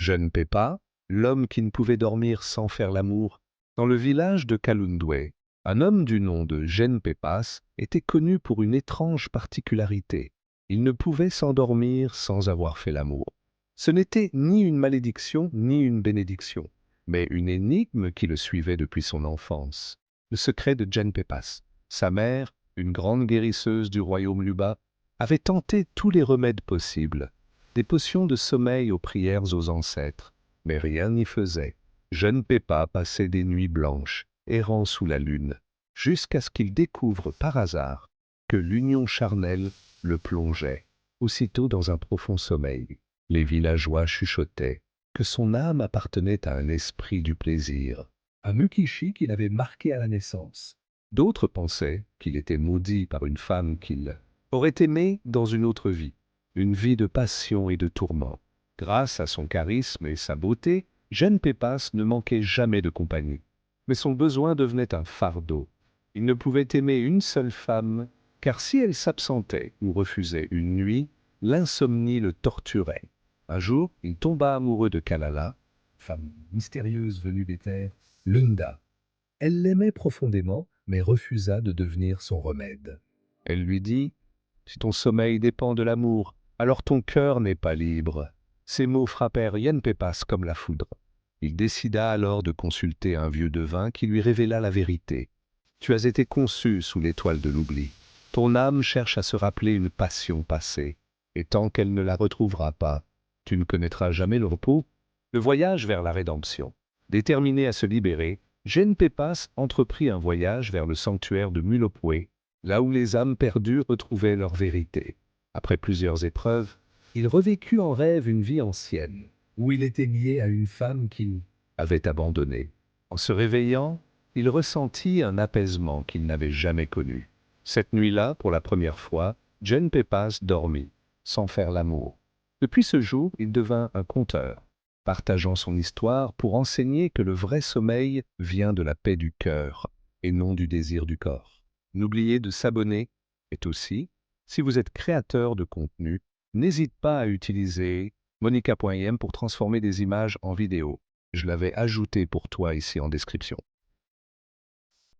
Jeune Pépa, l'homme qui ne pouvait dormir sans faire l'amour. Dans le village de Kalundwe, un homme du nom de Jeune Pépas était connu pour une étrange particularité. Il ne pouvait s'endormir sans avoir fait l'amour. Ce n'était ni une malédiction ni une bénédiction, mais une énigme qui le suivait depuis son enfance. Le secret de Jeune Pépas. Sa mère, une grande guérisseuse du royaume Luba, avait tenté tous les remèdes possibles, des potions de sommeil aux prières aux ancêtres, mais rien n'y faisait. Jeune Pépa passait des nuits blanches, errant sous la lune, jusqu'à ce qu'il découvre par hasard que l'union charnelle le plongeait, aussitôt dans un profond sommeil. Les villageois chuchotaient que son âme appartenait à un esprit du plaisir, un Mukishi qu'il avait marqué à la naissance. D'autres pensaient qu'il était maudit par une femme qu'il aurait aimée dans une autre vie, une vie de passion et de tourments. Grâce à son charisme et sa beauté, Jeune Pépas ne manquait jamais de compagnie. Mais son besoin devenait un fardeau. Il ne pouvait aimer une seule femme, car si elle s'absentait ou refusait une nuit, l'insomnie le torturait. Un jour, il tomba amoureux de Kalala, femme mystérieuse venue des terres, Lunda. Elle l'aimait profondément, mais refusa de devenir son remède. Elle lui dit « Si ton sommeil dépend de l'amour, alors ton cœur n'est pas libre. » Ces mots frappèrent Jeune Pépas comme la foudre. Il décida alors de consulter un vieux devin qui lui révéla la vérité. « Tu as été conçu sous l'étoile de l'oubli. Ton âme cherche à se rappeler une passion passée, et tant qu'elle ne la retrouvera pas, tu ne connaîtras jamais le repos. » Le voyage vers la rédemption. Déterminé à se libérer, Jeune Pépas entreprit un voyage vers le sanctuaire de Mulopwe, là où les âmes perdues retrouvaient leur vérité. Après plusieurs épreuves, il revécut en rêve une vie ancienne, où il était lié à une femme qu'il avait abandonnée. En se réveillant, il ressentit un apaisement qu'il n'avait jamais connu. Cette nuit-là, pour la première fois, Jeune Pépas dormit, sans faire l'amour. Depuis ce jour, il devint un conteur, partageant son histoire pour enseigner que le vrai sommeil vient de la paix du cœur et non du désir du corps. N'oubliez de s'abonner et aussi, si vous êtes créateur de contenu, n'hésite pas à utiliser monica.im pour transformer des images en vidéos. Je l'avais ajouté pour toi ici en description.